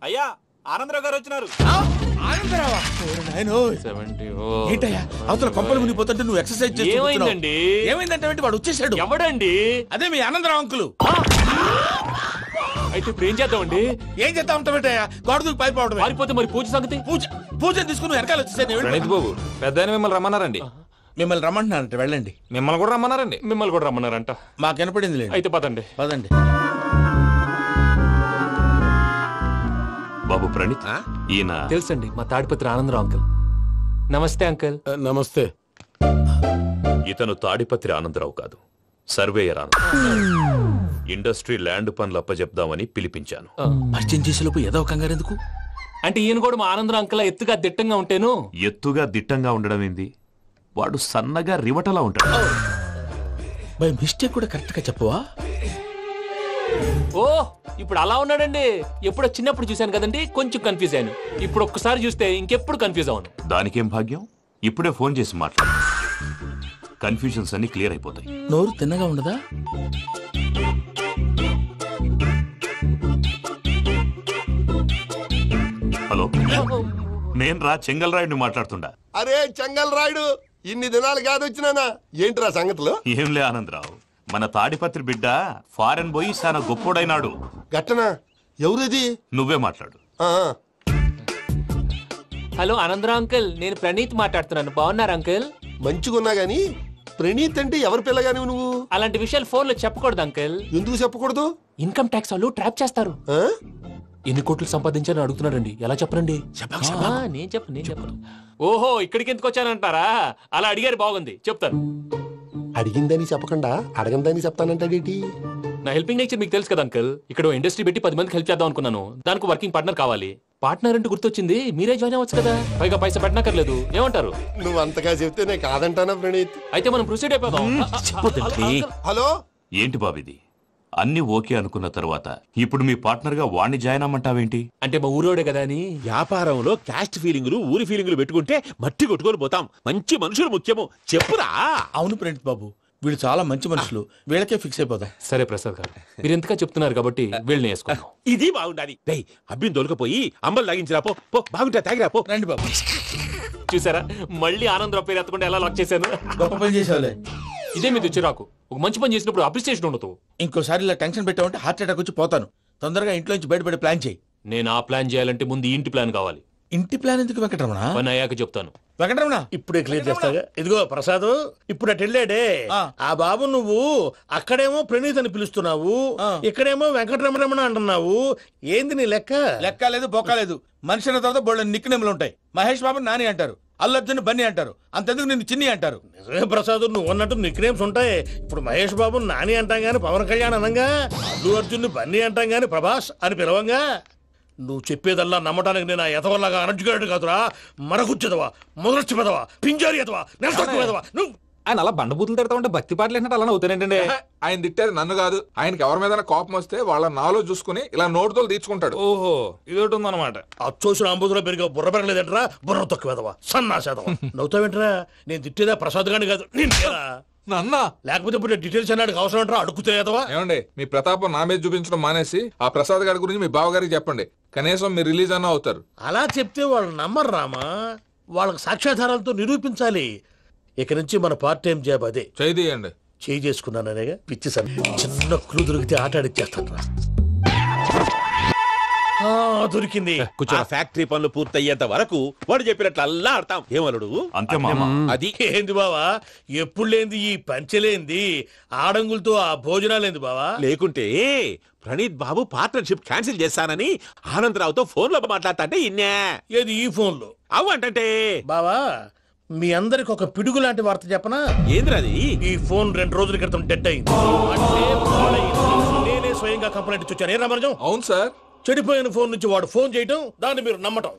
అయ్యా ఆనందరావు గారు వచ్చినారు. అవతల కొంపలు మునిగిపోతుంటే నువ్వు ఎక్సర్సైజ్ ఏమైందండి? ఏమైందంటే వాడు వచ్చేసాడు. ఎవడండి? అదే మీ ఆనందరావు అంకులు. అయితే ఇప్పుడు ఏం చేద్దామండి? ఏం చేస్తా ఉంటావేటయ్యా? గొడవకు పైపోవడం. పారిపోతే మరి పూజ సంగతి? పూజ తీసుకుని వెనకాల వచ్చేసాను. ప్రణీత్ బాబు పెద్ద మిమ్మల్ని రమ్మన్నారండి. మిమ్మల్ని రమ్మంటున్నారంట, వెళ్ళండి. మిమ్మల్ని కూడా రమ్మన్నారండి. మిమ్మల్ని కూడా రమ్మన్నారంట. మాకు వినపడింది లేదు. అయితే పదండి. పదండి. బాబు ప్రణీత్, ఈయన తెలుసండి, మా తాడిపత్రి ఆనందరావు అంకుల్. నమస్తే అంకుల్. నమస్తే. ఇతను తాడిపత్రి ఆనందరావు కాదు, సర్వేయర్ ఆనందరావు. ఇండస్ట్రీ ల్యాండ్ పనులు అప్పచెప్దామని పిలిపించాను. పరిచయం చేసేలోపు ఏదో కంగారు ఎందుకు? అంటే ఈయన కూడా మా ఆనందరావు అంకుల్ ఎత్తుగా దిట్టంగా ఉంటాను. ఎత్తుగా దిట్టంగా ఉండడం ఏంది? వాడు సన్నగా రివటలా ఉంటాడు. బై మిస్టేక్ కూడా కరెక్ట్ గా చెప్పవా? ఓ ఇప్పుడు అలా ఉన్నాడండి. ఎప్పుడో చిన్నప్పుడు చూశాను కదండి, కొంచెం కన్ఫ్యూజ్ అయ్యాను. ఇప్పుడు ఒక్కసారి చూస్తే ఇంకెప్పుడు కన్ఫ్యూజ్ అవ్వను. దానికేం భాగ్యం, ఇప్పుడే ఫోన్ చేసి మాట్లాడు. కన్ఫ్యూజన్స్ అన్ని క్లియర్ అయిపోతాయి. నోరు తిన్నగా ఉండదా? హలో, నేను రా చెంగల్ రాయుడిని మాట్లాడుతుండా. అరే చెంగల్ రాయుడు, ఇన్ని దినాలు కాదు వచ్చినానా? ఏంట్రా సంగతులు? ఏంలే ఆనందరావు, మన తాడిపత్రి బిడ్డ ఫారెన్ పోయి చాలా గొప్పోడైనాడు. గట్టనా? ఎవరిది? నువ్వే మాట్లాడు. హలో ఆనందరావు అంకుల్, నేను ప్రణీత్ మాట్లాడుతున్నాను. బాగున్నారు అంకుల్? మంచిగున్నా గాని ప్రణీత్ అంటే ఎవరి పిల్లగాని నువ్వు? అలాంటి విషయాలు ఫోన్ లో చెప్పకూడదు అంకుల్. ఎందుకు చెప్పకూడదు? ఇన్కమ్ ట్యాక్స్ వాళ్ళు ట్రాప్ చేస్తారు. ఎన్ని కోట్లు సంపాదించాలని అడుగుతున్నారండి. ఎలా చెప్పరండి? నేను చెప్పను. ఓహో, ఇక్కడికి ఎందుకు వచ్చానంటారా? అలా అడిగారు, బాగుంది, చెప్తాను. అడిగిందని చెప్పకుండా అడగందని చెప్తానంటాడేటి? నా హెల్పింగ్ నేచర్ మీకు తెలుసు కదా అంకుల్. ఇక్కడ ఇండస్ట్రీ పెట్టి 10 మందికి హెల్ప్ చేద్దాం అనుకున్నాను. దానికి వర్కింగ్ పార్ట్నర్ కావాలి. పార్ట్నర్ అంటే గుర్తొచ్చింది, మీరే జాయిన్ అవ్వచ్చు కదా. పైగా పైసా పెట్టనక్కర్లేదు. ఏమంటారు? నువ్వు అంతగా చెప్తే నేను కాదంటానా ప్రణీత్? అయితే మనం ప్రొసీడ్ అయిపోదాం. హలో, ఏంటి బాబిది? అన్ని ఓకే అనుకున్న తర్వాత ఇప్పుడు మీ పార్ట్నర్ గా వాణ్ణి జాయిన్ అమ్మంటావేంటి? అంటే మా ఊరోడే కదా అని. వ్యాపారంలో క్యాస్ట్ ఫీలింగులు, ఊరి ఫీలింగులు పెట్టుకుంటే మట్టి కొట్టుకొని పోతాం. మంచి మనుషులు ముఖ్యము. చెప్పురా. అవును ప్రణీత్ బాబు, వీళ్ళు చాలా మంచి మనుషులు. వీళ్ళకే ఫిక్స్ అయిపోదాం. సరే ప్రసాద్ గారు, మీరు ఎంతగా చెప్తున్నారు కాబట్టి వీళ్ళని వేసుకుందాం. ఇది బాగుండాలి. అబ్బిని దొరకపోయి అంబలు తాగించిరా పో. బాగుంటా, తాగిరా పో. రండి బాబు. చూసారా, మళ్ళీ ఆనందరావు పేరు ఎత్తకుండా ఎలా లాక్ చేశాను. గొప్ప పని చేసేవాళ్ళే. ఇదే మీద చిరాకు. ఒక మంచి పని చేసినప్పుడు అప్రిసియేషన్ ఉండదు. ఇంకోసారి ఇలా టెన్షన్ పెట్టామంటే హార్ట్ అటాక్ వచ్చి పోతాను. తొందరగా ఇంట్లో నుంచి బయటపడే ప్లాన్ చేయి. నేను ఆ ప్లాన్ చేయాలంటే ముందు ఇంటి ప్లాన్ కావాలి. ఇంటి ప్లాన్ ఎందుకు వెంకటరమణ? పని అయ్యాక చెప్తాను. వెంకటరమణ ఇప్పుడే క్లియర్ చేస్తాగా. ఇదిగో ప్రసాద్, ఇప్పుడు అటు వెళ్ళాడే ఆ బాబు, నువ్వు అక్కడేమో ప్రణీత్ అని పిలుస్తున్నావు, ఇక్కడేమో వెంకటరమణ అంటున్నావు. ఏంది నీ లెక్క? లెక్క లేదు, బొక్క లేదు. మనిషి అన్న తర్వాత బోళ్ళ నిక్నెములు ఉంటాయి. మహేష్ బాబు నాని అంటారు, అల్లు అర్జున్ బన్నీ అంటారు, అంతెందుకు నిన్ను చిన్ని అంటారు. నిజమే ప్రసాద్, నువ్వు అన్నట్టు నిక్నేమ్స్ ఉంటాయి. ఇప్పుడు మహేష్ బాబు నాని అంటాం గాని పవన్ కళ్యాణ్ అనంగా, అల్లు అర్జున్ బన్నీ అంటాం గాని ప్రభాస్ అని పిలవంగా. నువ్వు చెప్పేదల్లా నమ్మటానికి నేను ఎతవల్లాగా అనర్జుకేటెడ్ కాదురా. మరగుచ్చదవా, మొదలచ్చి పెదవా, పింజారి ఎదవా, నెలసొక్కు పెదవా. నువ్వు ఆయన అలా బండబూతులు తిడతా ఉంటే భక్తి పాటలు ఏంటంటే అలా అవుతానేంటండి. ఆయన తిట్టేది నన్ను కాదు, ఆయనకి ఎవరి మీద కోపం వస్తే వాళ్ళ నాలో చూసుకుని ఇలా నోటుతో తీర్చుకుంటాడు. ఓహో, ఇదొకటి ఉందన్నమాట. అచ్చోసిన అంబుధులో పెరిగా బుర్ర పెరగలేదంటరా. బుర్ర తొక్కు వెదవా, సన్నాసేదవా. నవ్వుతావేంట్రా? నేను తిట్టేదా ప్రసాద్ గాని కాదు, నన్నా. లేకపోతే ఇప్పుడు డీటెయిల్స్ అన్నాడు అవసరం అంటారా? అడుగుతాయేదవా. ఏమండి, మీ ప్రతాపం నా మీద చూపించడం మానేసి ఆ ప్రసాద్ గారి గురించి మీ బావగారికి చెప్పండి. కనీసం మీరు రిలీజ్ అన్న అవుతారు. అలా చెప్తే వాళ్ళు నమ్మరు రామా. వాళ్ళకి సాక్ష్యాధారాలతో నిరూపించాలి. ఇక నుంచి మన పార్ట్ టైం జాబ్ అదే. చేయండి. చేయి చేసుకున్నాననేగా పిచ్చి సార్. చిన్న క్లూ దొరికితే ఆట ఆడిచ్చేస్తాను రా. దొరికింది. ఫ్యాక్టరీ పనులు పూర్తయ్యేంత వరకు వాడు చెప్పినట్లు అల్లా ఆడతాం. ఏమలుడు అంతే మామ. అది ఏంది బావా, ఎప్పుడు లేంది ఈ పంచలేంది, ఆడంగులతో ఆ భోజనాలేంది బావా. లేకుంటే ప్రణీత్ బాబు పార్ట్నర్షిప్ క్యాన్సిల్ చేస్తానని ఆనందరావుతో ఫోన్ లో మాట్లాడతా ఇన్నే. ఏది ఈ ఫోన్ లో? అవ్వంటే బావా, మీ అందరికి ఒక పిడుగు లాంటి వార్త చెప్పనా? ఏంద్రది? ఈ ఫోన్ 2 రోజుల క్రితం డెడ్ అయింది. నేనే స్వయంగా కంప్లైంట్ ఇచ్చాను. ఏ రామరాజం? అవును సార్. చెడిపోయిన ఫోన్ నుంచి వాడు ఫోన్ చేయటం, దాన్ని మీరు నమ్మటం.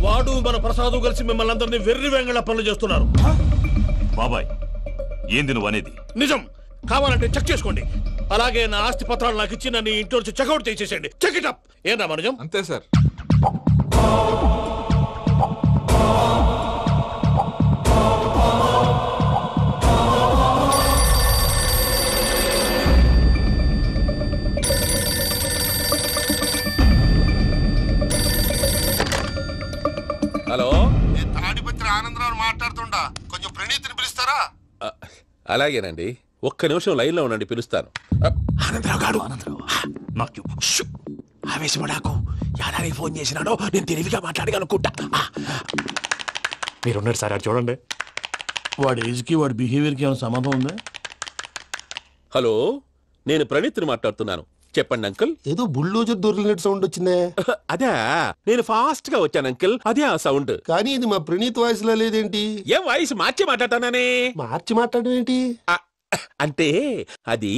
వాడు మన ప్రసాదు కలిసి మిమ్మల్ని అందరినీ వెర్రి వెంగళ పనులు చేస్తున్నారు. బాబాయ్, ఏంది నువ్వు అనేది? నిజం. కావాలంటే చెక్ చేసుకోండి. అలాగే నా ఆస్తి పత్రాలు నాకు ఇచ్చి నన్ను ఇంట్లో నుంచి చెక్అౌట్ చేసేసేయండి. Check it up. ఏం రామరాజం? అంతే సార్. అలాగేనండి, ఒక్క నిమిషం లైన్లో ఉండండి, పిలుస్తాను. ఆనందరావు గాడు ఆవేశపడాకు. యాదానికి ఫోన్ చేసినాడో నేను తెలివిగా మాట్లాడగలనుకుంటా. మీరున్నారు సార్, అది చూడండి. వాడి ఏజ్కి వాడి బిహేవియర్కి ఏమైనా సంబంధం ఉందా? హలో, నేను ప్రణీత్ని మాట్లాడుతున్నాను. చెప్పండి అంకుల్. ఏదో బుల్డోజర్ దొరికినట్టు సౌండ్ వచ్చిందే. అదే, నేను ఫాస్ట్ గా వచ్చాను అంకుల్, అదే ఆ సౌండ్. కానీ ఇది మా ప్రణీత్ వాయిస్ లో లేదేంటి? ఏం వాయిస్ మార్చి మాట్లాడతానని? మార్చి మాట్లాడడం ఏంటి? అంటే అది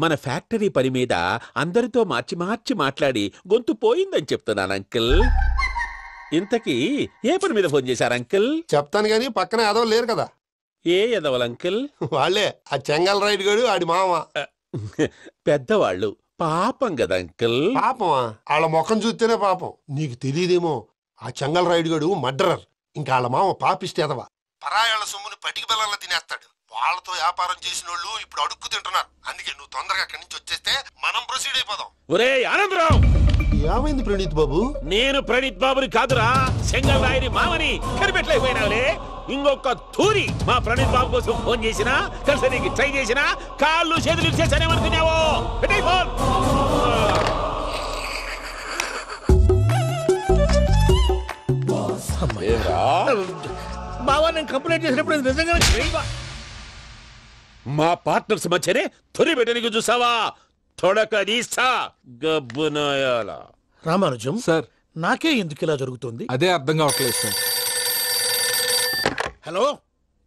మన ఫ్యాక్టరీ పని మీద అందరితో మార్చి మార్చి మాట్లాడి గొంతు పోయిందని చెప్తున్నాను అంకుల్. ఇంతకీ ఏ పని మీద ఫోన్ చేశారు అంకుల్? చెప్తాను గానీ పక్కన ఏదో లేరు కదా. ఏ ఎదవల్ అంకుల్? వాళ్ళే ఆ చెంగల్ రైడ్ గడు ఆడి మామ. పెద్దవాళ్ళు, పాపం కదా అంకుల్. పాపమా? వాళ్ళ ముఖం చూస్తేనే పాపం. నీకు తెలియదేమో, ఆ చెంగల్ రైడ్ గడు మర్డరర్. ఇంకా వాళ్ళ మామ పాపిస్తేదవా. పరాయాళ్ళ సొమ్ముని పటికి బెల్లంలో తినేస్తాడు. వాళ్ళతో వ్యాపారం చేసిన వాళ్ళు ఇప్పుడు అడుక్కు తింటున్నారు. అందుకే నువ్వు తొందరగా అక్కడి నుంచి వచ్చేస్తే మనం ప్రొసీడ్ అయిపోదాం. ఒరే ఆనందరావు, ఏమైంది ప్రణీత్ బాబు? నేను ప్రణీత్ బాబుని కాదురా, సెంగల్ రాయని మామని. కనిపెట్టలేకపోయినావులే. ఇంకొక తూరి మా ప్రణీత్ బాబు కోసం ఫోన్ చేసినా, కలిసి నీకు ట్రై చేసినా కాళ్ళు చేతులు చేశానేమనుకున్నావో. పెట్టేయ్ ఫోన్. బావా, నేను కంప్లైంట్ చేసినప్పుడు ఇది నిజంగానే చేయవా? మా పార్ట్నర్స్ మధ్యనే తొలి పెట్టడానికి చూసావా? తొడక నీస్తా గబ్బునాయాల. రామానుజం సార్, నాకే ఎందుకు ఇలా జరుగుతుంది? అదే అర్థం కావట్లేదు సార్. హలో,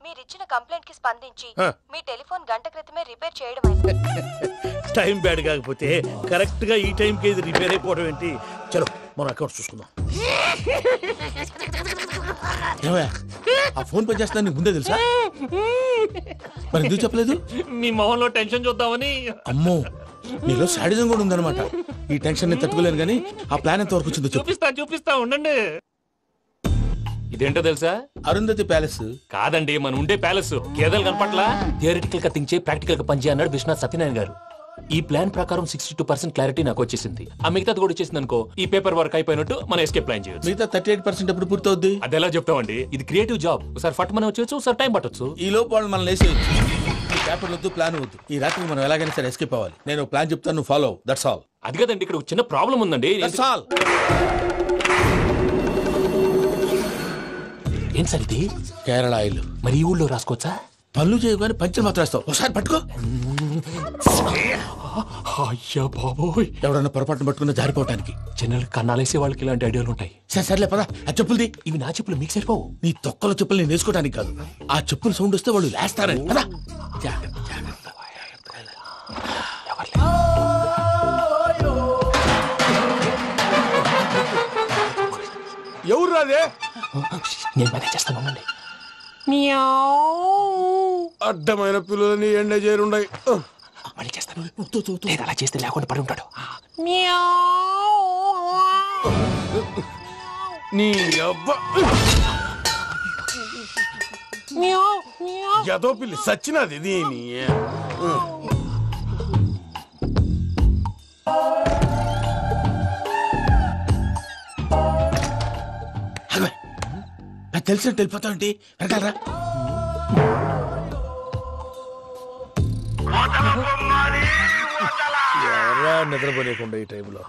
మీరిచ్చిన కంప్లైంట్ కి స్పందించి ఆ. మీ టెలిఫోన్ గంట క్రితమే రిపేర్ చేయడం అయింది. టైం బ్యాడ్ కాకపోతే కరెక్ట్ గా ఈ టైం కి ఇది రిపేర్ అయిపోవడం ఏంటి? చలో మన అకౌంట్ చూసుకుందాం. ఏమయ్య, ఆ ఫోన్ పనిచేస్తున్నా నీకు ముందే తెలుసా? మరి ఎందుకు చెప్పలేదు? మీ మొహంలో టెన్షన్ చూద్దామని. అమ్మో, నీలో శాడిజం కూడా ఉందన్నమాట. ఈ టెన్షన్ ని తట్టుకోలేను కానీ ఆ ప్లాన్ ఎంత వరకు వచ్చిందో చెప్పు. చూపిస్తా ఉండండి. ఇదేంటో తెలుసా? అరుంధతి ప్యాలెస్ కాదండి, మన ఉండే ప్యాలెస్. గేదెలు కనపట్లా? థియరిటికల్ గా థింక్ చేయి, ప్రాక్టికల్ గా పనిచేయ అన్నాడు విశ్వనాథ్ సత్యనారాయణ గారు. ఈ ప్లాన్ ప్రకారం 62% క్లారిటీ నాకు వచ్చేసింది. ఆ మిగతాది కూడా వచ్చేసింది అనుకో, ఈ పేపర్ వర్క్ అయిపోయినట్టు మనం ఎస్కేప్ ప్లాన్ చేయొచ్చు. మిగతా 38% ఎప్పుడు పూర్తవుద్ది? అది ఎలా చెప్తామండి? ఇది క్రియేటివ్ జాబ్. ఒకసారి ఫట్ మనం వచ్చేచ్చు, ఒకసారి టైం పట్టొచ్చు. ఈ లోపు వాళ్ళు మనం లేసేయచ్చు. ఈ పేపర్ వద్దు, ప్లాన్ వద్దు. ఈ రాత్రి మనం ఎలాగైనా సరే ఎస్కేప్ అవ్వాలి. నేను ప్లాన్ చెప్తాను, నువ్వు ఫాలో. That's all. అది కదండి, ఇక్కడ ఒక చిన్న ప్రాబ్లం ఉందండి. That's all. ఏం సార్ ఇది? కేరళ ఆయిల్. మరి ఈ ఊళ్ళో రాసుకోవచ్చా? పనులు చేయగానే పంచర్ మాత్రం వేస్తావు. ఒకసారి పట్టుకో. అయ్యా బాబోయ్, ఎవడన్నా పొరపాటున పట్టుకున్న జారిపోవటానికి. జనరల్ కన్నాలేసే వాళ్ళకి ఇలాంటి ఐడియాలు ఉంటాయి. సరే సర్లే పదా, ఆ చెప్పులది. ఇవి నా చెప్పులు మీకు సరిపోవు. నీ తొక్కల చెప్పులు నేను వేసుకోవడానికి కాదు, ఆ చెప్పులు సౌండ్ వస్తే వాళ్ళు లేస్తారని. పదా. ఎవరు రాదే? నేను మేనేజ్ చేస్తాను, ఉండండి. అడ్డమైన పిల్లలని ఎండ చేరుండయి. మళ్ళీ చేస్తాను. లేదు, అలా చేస్తే లేకుండా పడి ఉంటాడు. నీ అబ్బా ఎదో పిల్లి సచ్చినది దీని. నాకు తెలిసినట్టు వెళ్ళిపోతావంటి. వెనకాలరా. ఎవరా నిద్రపోలేకుండా ఈ టైంలో?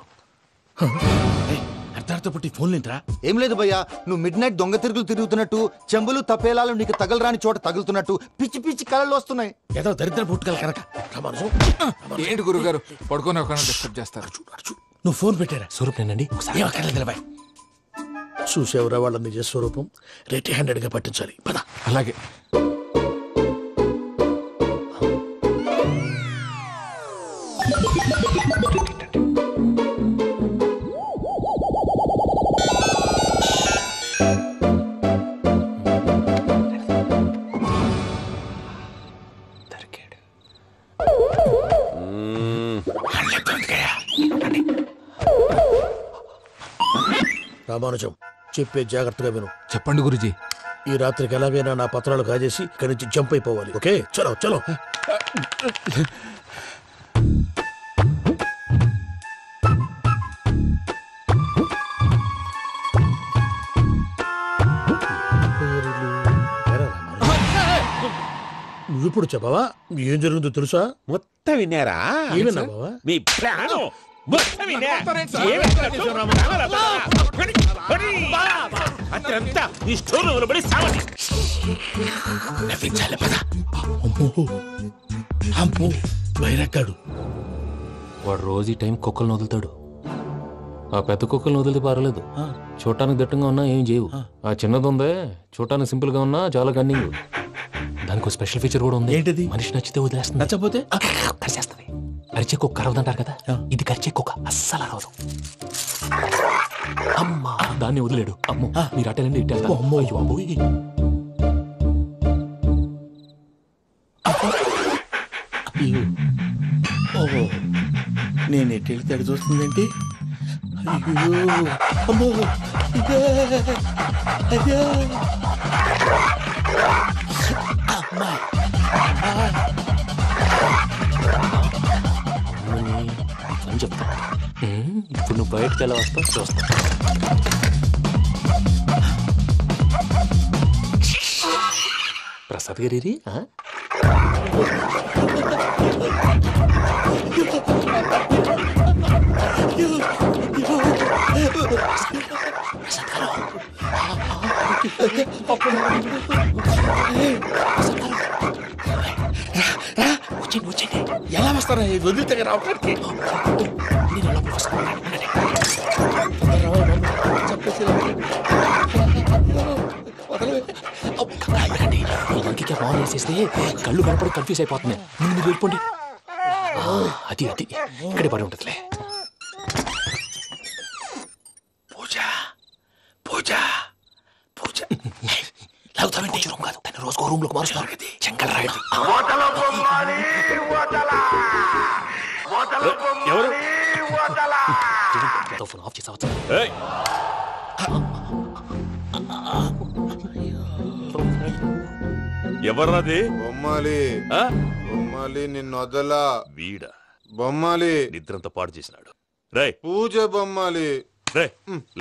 అర్ధార్థ పుట్టి ఫోన్ లేంట్రా. ఏం లేదు భయ్యా, నువ్వు మిడ్ నైట్ దొంగ తిరుగులు తిరుగుతున్నట్టు, చెంబులు తపేలాలు నీకు తగలరాని చోట తగులుతున్నట్టు పిచ్చి పిచ్చి కళలు వస్తున్నాయి. ఏదో దరిద్ర పుట్టుకల కనుక. ఏంటి గురుగారు పడుకొని ఒక డిస్టర్బ్ చేస్తారు? నువ్వు ఫోన్ పెట్టారా? స్వరూప్ నేనండి. ఏమక్కర్లేదు. చూసేవరా వాళ్ళ నిజ స్వరూపం. రెట్టి హ్యాండెడ్ గా పట్టించాలి. పద. అలాగే. రామానుజం, చెప్పే జాగ్రత్తగా విను. చెప్పండి గురుజీ. ఈ రాత్రికి ఎలాగైనా నా పత్రాలు కాజేసి ఇక్కడి నుంచి జంప్ అయిపోవాలి. ఓకే, చలో చలో. నువ్వు ఇప్పుడు చెప్పవా ఏం జరుగుతుందో తెలుసా? మొత్తం విన్నారా? ఏమన్నా బావా? మీ ప్లాన్ మొత్తం విన్నా. అతనంతా ఈ స్టోర్ రూమ్ లో పడి సావండి. నవ్వించాలి పద. అమ్మో బైరక్కాడు. వాడు రోజు ఈ టైం కుక్కలను వదులుతాడు. ఆ పెద్ద కుక్కలను వదిలితే పర్లేదు, చూడటానికి దట్టంగా ఉన్నా ఏం చేయవు. ఆ చిన్నది ఉందే చూడటానికి సింపుల్ గా ఉన్నా చాలా కన్నింగ్. దానికి స్పెషల్ ఫీచర్ కూడా ఉంది. ఏంటిది? మనిషి నచ్చితే వదిలేస్తుంది, నచ్చపోతే కరిచేస్తుంది. అరిచే కుక్క అరవదంటారు కదా, ఇది కరిచే కుక్క అస్సలు అరవదు. అమ్మా దాన్ని వదిలేడు. అమ్మో మీరు అటెండి ఇట్టే. అమ్మో అయ్యో అబ్బోయ్. ఓహో నేను ఎట్టెళ్తాడు చూస్తుందేంటి? అయ్యో అమ్మో అయ్యో అమ్మా అని చెప్తా. ఇప్పుడు నువ్వు బయటకు ఎలా వస్తావు చూస్తా. ప్రసాద్ గారి ఎలా వస్తారా? వదిలితే రావడానికి ఇంకే బాగా వేసేస్తే కళ్ళు కనపడి కన్ఫ్యూజ్ అయిపోతున్నాయి. ముందు మీరు వెళ్ళిపోండి. అది అది ఇక్కడే పడి ఉంటుందిలే. పూజ పూజ పూజ లాగుతామంటే రూమ్ కాదు, తన రోజుకో రూమ్ లోకి మారుస్తున్నారు కదా. చెంగల్ రాయుడు ఎవరు? ఫోన్ ఆఫ్ చేసావచ్చు. ఎవరది? బొమ్మాలి బొమ్మాలి నిన్ను వదలా. వీడ బొమ్మాలి నిద్రంతా పాడు చేసినాడు. రే పూజ బొమ్మాలి. రే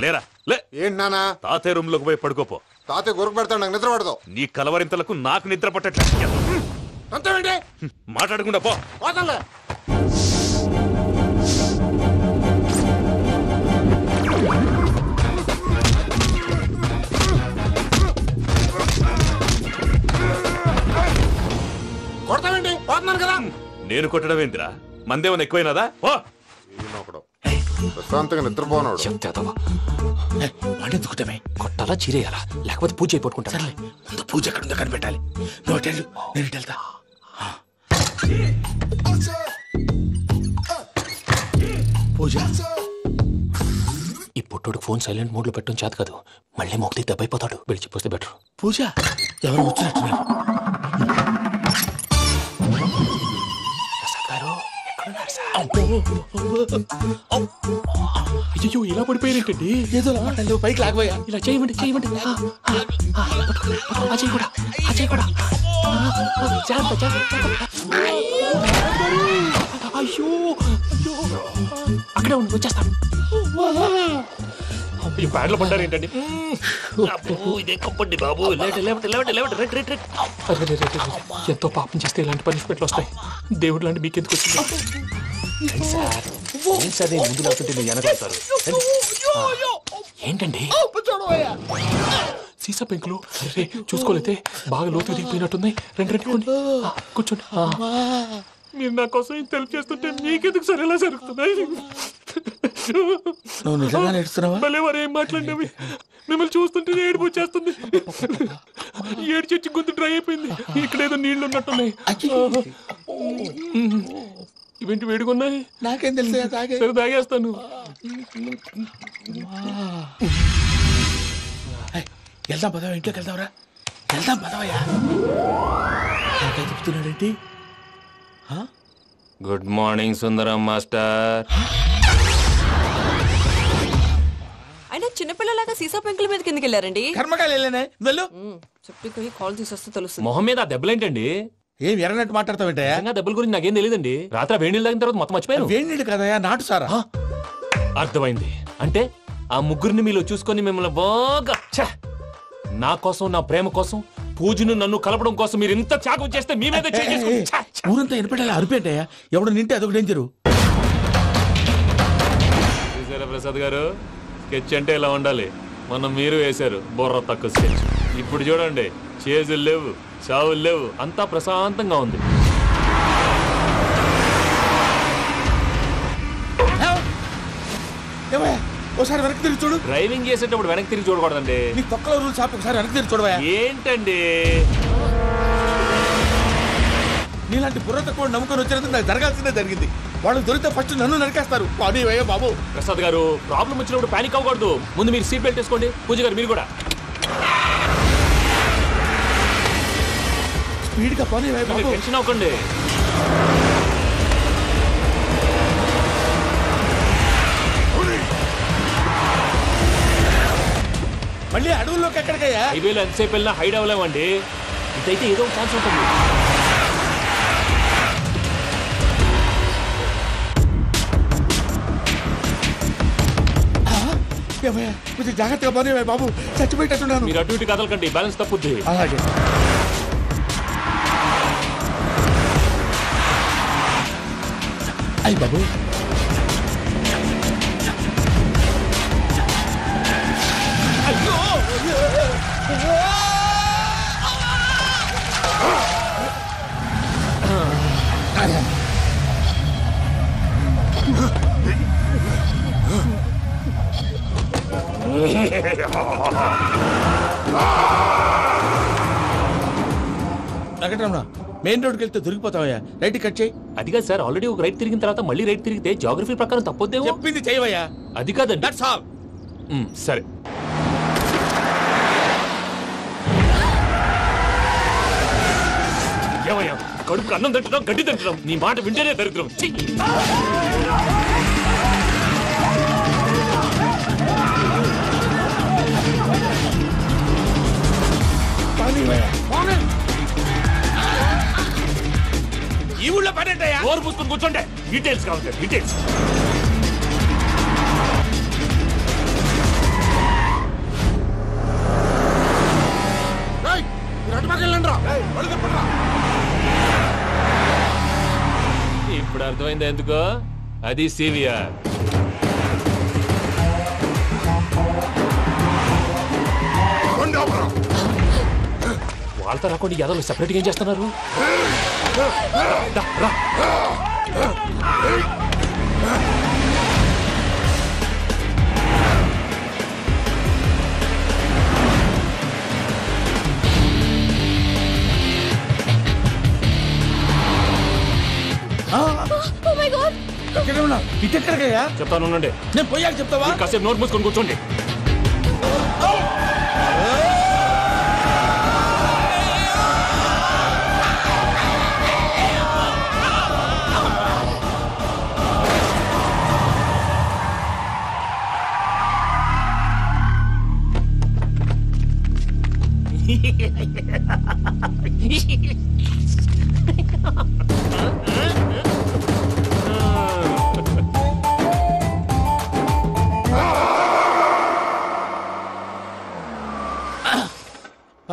లేరా లే. ఏంటి నానా? తాతయ్య రూమ్ లోకి పోయి పడుకోపో. తాతయ్య గురకు పెడతాడు, నాకు నిద్ర పడదు. నీ కలవరింతలకు నాకు నిద్ర పట్టట్లేదు. అంతేంటి? మాట్లాడకుండా పో. పోతాలే. కొడతావేంటి? పోతున్నాను కదా. నేను కొట్టడం ఏందిరా? మందేమన్నా ఎక్కువైనదా? ప్రశాంతంగా నిద్రపోనాడు. వాడెందుకుంటామే? కొట్టాలా చీరేయాలా లేకపోతే పూజ అయిపోట్టుకుంటా. సర్లే ముందు పూజ ఎక్కడ ఉందో కనిపెట్టాలి. నువ్వు అటెండు, నేను ఇటు వెళ్తా. పూజ ఈ పుట్టోడు ఫోన్ సైలెంట్ మోడ్ లో పెట్టడం చేత కాదు. మళ్ళీ మొక్కి దెబ్బైపోతాడు. వెళ్ళి చెప్పొస్తే బెటర్. పూజ ఎవరు వచ్చినట్టున్నారు? అయ్యో ఇలా పడిపోయినట్టండి. ఏదో పైకి లాగబోయా. ఇలా చేయమండి చేయమండి. అజయ్ కూడా అజయ్ కూడా అయ్యో అక్కడే ఉండి వచ్చేస్తాను. ఈ బ్యాడ్లో పడ్డారు ఏంటండి? ఇదే కప్పండి బాబు. ఎంతో పాపం చేస్తే ఇలాంటి పనిష్మెంట్లు వస్తాయి. దేవుడు లాంటి మీకెందుకు వచ్చింది సార్? ముందు లేకుంటే మీరు వెనకాడతారు. ఏంటండి సీసా పెంకులు? అరే చూసుకోలేతే బాగా లోతు దిగిపోయినట్టున్నాయి. రెండు కూర్చోండి. మీరు నా కోసం ఇంత హెల్ప్ చేస్తుంటే మీకెందుకు సరే ఎలా జరుగుతున్నాయి? నువ్వు నిజంగా నేర్చుకున్నావా? భలే వారు ఏం మాట్లాడినవి. మిమ్మల్ని చూస్తుంటే ఏడుపు వచ్చేస్తుంది. ఏడ్చి గొంతు డ్రై అయిపోయింది. ఇక్కడ ఏదో నీళ్లు ఉన్నట్టున్నాయి. ఇవేంటి వేడుకున్నాయి? నాకేం తెలుసు. సరే తాగేస్తాను. వెళ్దాం పదవా, ఇంట్లోకి వెళ్దాంరా. వెళ్దాం పదవయ్యా. చెప్తున్నాడేంటి? గుడ్ మార్నింగ్ సుందరం మాస్టర్. అయినా చిన్నపిల్లలాగా సీసా పెంకుల మీద కిందకి వెళ్ళారండి. కర్మకాయలు వెళ్ళానే. వెళ్ళు. చెప్పి కాల్ తీసొస్తే తెలుస్తుంది. మొహం మీద ఆ దెబ్బలేంటండి? ఏం ఎర్రనట్టు మాట్లాడతావేంటే? దెబ్బల గురించి నాకేం తెలియదండి. రాత్రి వేడి నీళ్ళు తాగిన తర్వాత మొత్తం మర్చిపోయాను. వేడి నీళ్ళు కదయా, నాటు సారా. అర్థమైంది. అంటే ఆ ముగ్గురిని మీలో చూసుకొని మిమ్మల్ని బాగా నా కోసం నా ప్రేమ కోసం పూజను నన్ను కలపడం కోసం మీరు ఇంత త్యాగం చేస్తే మీ మీద ఊరంతా వినపడేలా అరిపేటయ్యా ఎవడు నింటే అదొక డేంజరు. చూసారా ప్రసాద్ గారు, స్కెచ్ అంటే ఇలా ఉండాలి. మొన్న మీరు వేశారు బుర్ర తక్కువ స్కెచ్. ఇప్పుడు చూడండి, చేజులు లేవు, చావులు లేవు, అంతా ప్రశాంతంగా ఉంది. ఒకసారి వెనక్కి తిరిగి చూడు. డ్రైవింగ్ చేసేటప్పుడు వెనక్కి తిరిగి చూడకూడదండి. నీ తొక్కలో రూల్స్ ఆపి ఒకసారి వెనక్కి తిరిగి చూడవా. ఏంటండి నీలాంటి బుర్ర తక్కువ నమ్ముకొని వచ్చినందుకు నాకు జరగాల్సిందే జరిగింది. వాళ్ళు దొరికితే ఫస్ట్ నన్ను నరికేస్తారు. అయ్యో బాబు. ప్రసాద్ గారు, ప్రాబ్లం వచ్చినప్పుడు పానిక్ అవ్వకూడదు. ముందు మీరు సీట్ బెల్ట్ వేసుకోండి. పూజ గారు మీరు కూడా స్పీడ్గా పని టెన్షన్ అవ్వకండి. మళ్ళీ అడవుల్లోకి ఎక్కడికయ్యా? హైవేలో ఎంతసేపు వెళ్ళినా హైడ్ అవ్వలేమండి. ఇదైతే ఏదో ఒక ఛాన్స్ ఉంటుంది. కొంచెం జాగ్రత్తగా పని బాబు, చచ్చిపోయేటట్టున్నాను. మీరు అటు ఇటు కదలకండి, బ్యాలెన్స్ తప్పుద్ది. అలాగే. అయ్యి బాబు, వెంకటరమణ, మెయిన్ రోడ్కి వెళ్తే దొరికిపోతావయ్యా. రైట్ కట్ చేయి. అది కాదు సార్, ఆల్రెడీ ఒక రైట్ తిరిగిన తర్వాత మళ్ళీ రైట్ తిరిగితే జాగ్రఫీ ప్రకారం తప్పొద్దేమో. చెప్పింది చేయవయ్యా. అది కాదండి. That's all. సరే. ఏమయ్యా, కడుపుకు అన్నం తింటున్నాం, గడ్డి తింటున్నాం, నీ మాట వింటేనే దరిద్రం. ఈ ఊళ్ళో పడేటయ్యా. ఓరు పుస్తకం కూర్చోండి, డీటెయిల్స్ కావాలి, డీటెయిల్స్. ఇప్పుడు అర్థమైంది ఎందుకో. అది సివిఆర్. వాళ్ళతో రాకుండా యాదవులు సెపరేట్గా ఏం చేస్తున్నారు? ఇటెక్కడికయ్యా? చెప్తాను ఉండండి. నేను పోయాక చెప్తావా? కాసేపు నోట్ మూసుకొని కూర్చోండి.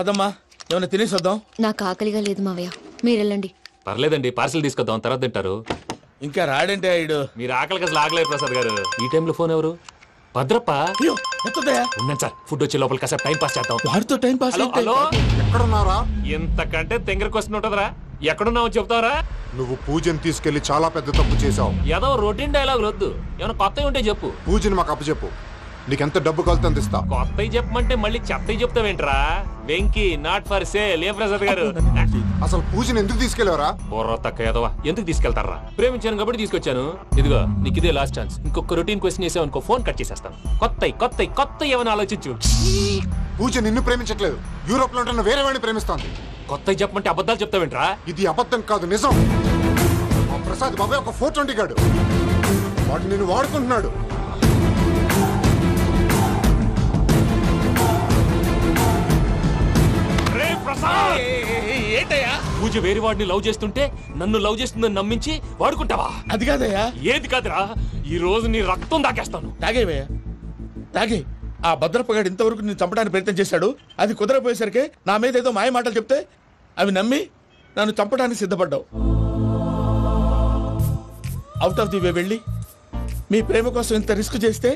అదమ్మా, ఏమైనా తినేసి వద్దాం. నాకు ఆకలిగా లేదు మావయ్య, మీరు వెళ్ళండి. పర్లేదండి, పార్సిల్ తీసుకొద్దాం, తర్వాత తింటారు. ఇంకా రాడంటే ఆయుడు. మీరు ఆకలికి అసలు ఆగలేదు ప్రసాద్ గారు. ఈ టైంలో ఫోన్ ఎవరు? భద్రప్ప. ఉన్నాను సార్, ఫుడ్ వచ్చే లోపల కాసేపు టైం పాస్ చేద్దాం. వాడితో టైం పాస్. హలో, ఎక్కడున్నారా? ఇంతకంటే తెంగర క్వశ్చన్ ఉంటుందిరా. ఎక్కడున్నావు చెప్తావరా? నువ్వు పూజని తీసుకెళ్లి చాలా పెద్ద తప్పు చేశావు. ఏదో రొటీన్ డైలాగ్ వద్దు, ఏమైనా కొత్తవి ఉంటే చెప్పు. పూజని మాకు అప్పచెప్పు, నీకెంత డబ్బు కలితే అందిస్తా. కొత్తవి చెప్పమంటే మళ్ళీ చెత్తవి చెప్తావేంట్రా? Venky not for sale. ఏ ప్రసాద్ గారు, అసలు పూజని ఎందుకు తీసుకెళ్లేవరా? బుర్ర తక్క ఏదవా, ఎందుకు తీసుకెళ్తారా? ప్రేమించాను కాబట్టి తీసుకొచ్చాను. ఇదిగో నీకు ఇదే లాస్ట్ ఛాన్స్. ఇంకొక రొటీన్ క్వశ్చన్ చేసావు అనుకో, ఫోన్ కట్ చేసేస్తాను. కొత్త ఏమైనా ఆలోచించు. పూజ నిన్ను ప్రేమించట్లేదు, యూరోప్ లో ఉంటున్న వేరే వాడిని ప్రేమిస్తోంది. కొత్తవి చెప్పమంటే అబద్ధాలు చెప్తావేంట్రా? ఇది అబద్ధం కాదు, నిజం. మా ప్రసాద్ బాబాయ్ ఒక 420 గాడు, వాడు నిన్ను వాడుకుంటున్నాడు. ఏంటయ్యా? పూజ వేరే వాడిని లవ్ చేస్తుంటే నన్ను లవ్ చేస్తుందని నమ్మించి వాడుకుంటావా? అది కాదయ్యా. ఏది కాదురా, ఈ రోజు నీ రక్తం దాకేస్తాను. తాగేవయ్యా, తాగే. ఆ భద్రప్పగాడు ఇంతవరకు నేను చంపడానికి ప్రయత్నం చేశాడు. అది కుదరపోయేసరికి నా మీద ఏదో మాయ మాటలు చెప్తే అవి నమ్మి నన్ను చంపడానికి సిద్ధపడ్డావు. అవుట్ ఆఫ్ ది వే వెళ్ళి మీ ప్రేమ కోసం ఇంత రిస్క్ చేస్తే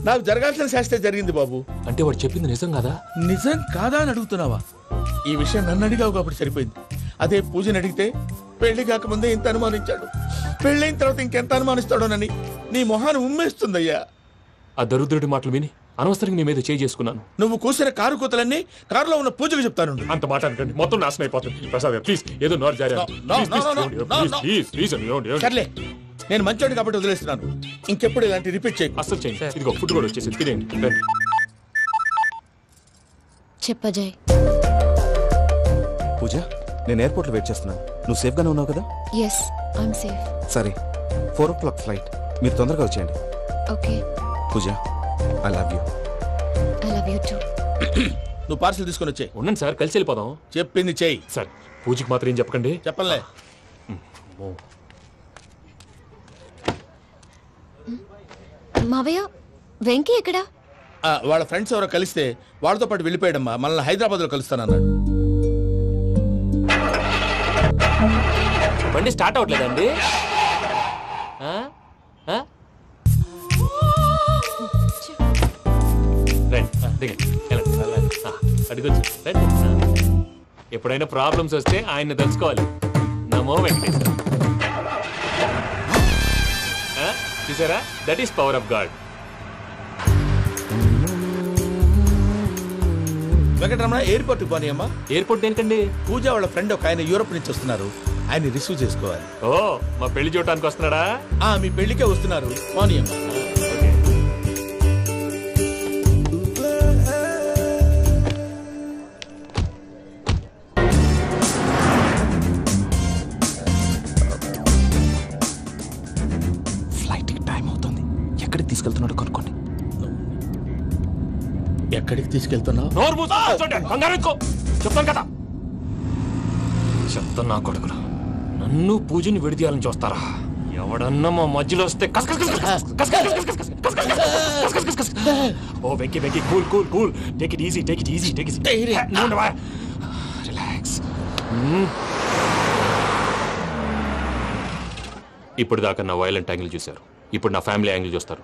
నాకు జరగాల్సిన శాస్త్రే జరిగింది బాబు. అంటే వాడు చెప్పింది నిజం కదా? నిజం కాదా అని అడుగుతున్నావా? ఈ విషయం నన్ను అడిగావు కాబట్టి సరిపోయింది. అదే పూజని అడిగితే పెళ్లి కాకముందే ఇంత అనుమానించాడు, పెళ్ళైన తర్వాత ఇంకెంత అనుమానిస్తాడోనని నీ మొహాన్ని ఉమ్మేస్తుందయ్యా. ఆ దరిద్రుడి మాటలు విని అనవసరంగా నీ మీద చేయి చేసుకున్నాను. నువ్వు కూసిన కారు కూతలన్నీ కారులో ఉన్న పూజకు చెప్తాను. అంత మాట అనకండి, మొత్తం నాశనం అయిపోతుంది. ప్రసాద్ ప్లీజ్ ఏదో నోరు జారీ. సర్లే, నేను మంచోడి కాబట్టి వదిలేస్తున్నాను. ఇంకెప్పుడు ఇలాంటి రిపీట్ చేయి. అసలు చేయండి. ఇదిగో ఫుడ్ కూడా వచ్చేసి తినేయండి. చెప్పజాయ్. పూజ, నేను ఎయిర్పోర్ట్ లో వెయిట్ చేస్తున్నాను. నువ్వు సేఫ్ గానే ఉన్నావు కదా? Yes, I'm safe. సరే, 4 o'clock ఫ్లైట్. మీరు తొందరగా వచ్చేయండి. Okay. Pooja, I love you. I love you too. నువ్వు పార్సల్ తీసుకొని వచ్చే. ఉండండి సార్, కలిసి వెళ్ళిపోదాం. చెప్పింది చెయ్యి. సార్ పూజకి మాత్రం ఏం చెప్పకండి. చెప్పలే. మావయ్య, వెంకీ ఎక్కడా? వాళ్ళ ఫ్రెండ్స్ ఎవరో కలిస్తే వాళ్ళతో పాటు వెళ్ళిపోయాడమ్మా. మనల్ని హైదరాబాద్ లో కలుస్తానన్నాడు. బండి స్టార్ట్ అవ్వట్లేదండి. అడుగొచ్చు. ఎప్పుడైనా ప్రాబ్లమ్స్ వస్తే ఆయన్ని తెలుసుకోవాలి. నమో వెంకటేశ్వర. చూసారా, that is power of God. Venkataramana, airport పోనీ అమ్మా. ఎయిర్పోర్ట్ ఏంటండి? పూజ వాళ్ళ ఫ్రెండ్ ఒక ఆయన యూరోప్ నుంచి వస్తున్నారు. ఆయన రిసీవ్ చేసుకోవాలి. ఓ, మా పెళ్లి చూడటానికి వస్తున్నాడా? మీ పెళ్లికే వస్తున్నారు. పోనీ అమ్మా. ఫ్లైట్కి టైం అవుతుంది. ఎక్కడికి తీసుకెళ్తున్నాడో కనుక్కోండి. ఎక్కడికి తీసుకెళ్తున్నావు? చెప్తాను కదా. చెప్తాను నా కొడుకురా, నన్ను పూజని విడిదీయాలని చూస్తారా? ఎవడన్నా మా మధ్యలో వస్తే ఓ Venky Venky, cool cool cool, take it easy, take it easy, take it relax. ఇప్పుడు దాకా నా వైలెంట్ యాంగిల్ చూశారు, ఇప్పుడు నా ఫ్యామిలీ యాంగిల్ చూస్తారు.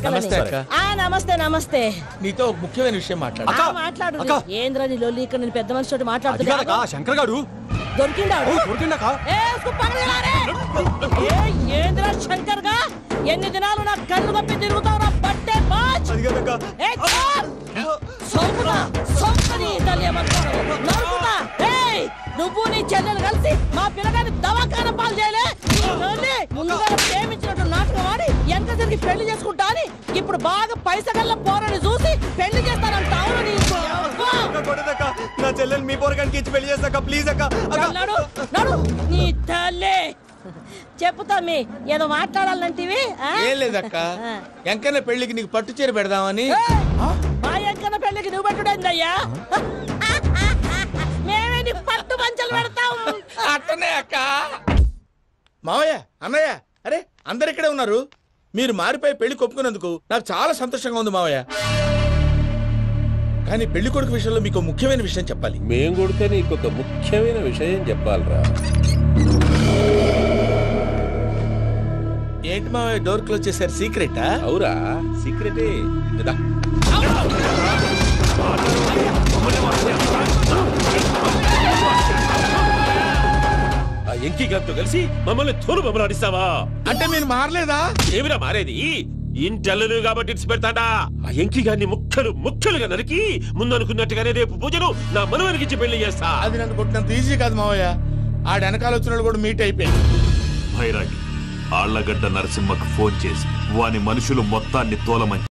నమస్తే అక్క. నమస్తే నమస్తే. నీతో ఒక ముఖ్యమైన విషయం మాట్లాడు. ఏంద్రని లొల్లి ఇక్కడ నేను పెద్ద మనిషితో మాట్లాడుతున్నా. శంకర్ గారు దొరికిందాడు. ఏంద్ర శంకర్ గా ఎన్ని దినాలు నా కళ్ళు కప్పి తిరుగుతావు నా బట్టే బాచ్. నువ్వు నీ చెల్లెలు కలిసి మా పిల్లగాని దవాఖాన పాలు చేయలే. ముందుగా ప్రేమించినట్టు నాటకం ఆడి ఎంత తిరిగి పెళ్లి చేసుకుంటా అని ఇప్పుడు బాగా పైసగల్ల పోరని చూసి పెళ్లి చేస్తానంట. నా చెల్లెలు మీ పోరగానికి ఇచ్చి పెళ్లి చేస్తాక ప్లీజ్ అక్క. నడు నీ తల్లి. చెప్పుతా మీ ఏదో మాట్లాడాలంటివి. ఏం లేదక్క, ఎంకన్న పెళ్లికి నీకు పట్టు చీర పెడదామని. మా ఎంకన్న పెళ్లికి నువ్వు పెట్టుడేందయ్యా? మేమే నీ పట్టు పంచలు పెడతాం. అట్టనే అక్క. మావయ్య, అన్నయ్య, అరే అందరు ఇక్కడే ఉన్నారు. మీరు మారిపోయి పెళ్లి కొప్పుకున్నందుకు నాకు చాలా సంతోషంగా ఉంది మావయ్య. కానీ పెళ్లి కొడుకు విషయంలో మీకు ముఖ్యమైన విషయం చెప్పాలి. మేం కొడుకు నీకు ఒక ముఖ్యమైన విషయం చెప్పాలరా. ఏంటి మావయ్య డోర్ క్లోజ్ చేశారు? సీక్రెటా? అవురా, సీక్రెటే. ఆ ఎంకీ గారితో కలిసి మమ్మల్ని తోలు బొమ్మలాడిస్తావా? అంటే మీరు మారలేదా? ఏమిరా మారేది? ఇంటల్లు కాబట్టి ఇట్స్ పెడతాడా? ఆ ఎంకీ గారిని ముక్కలుగా నరికి ముందు అనుకున్నట్టుగానే రేపు పూజను నా మనవనికి పెళ్లి చేస్తా. అది నన్ను కొట్టినంత ఈజీ కాదు మావయ్య. ఆ వెనకాల వచ్చిన కూడా మీట్ అయిపోయింది. భైరాగి ఆళ్లగడ్డ నరసింహకు ఫోన్ చేసి వాని మనుషులు మొత్తాన్ని తోలమని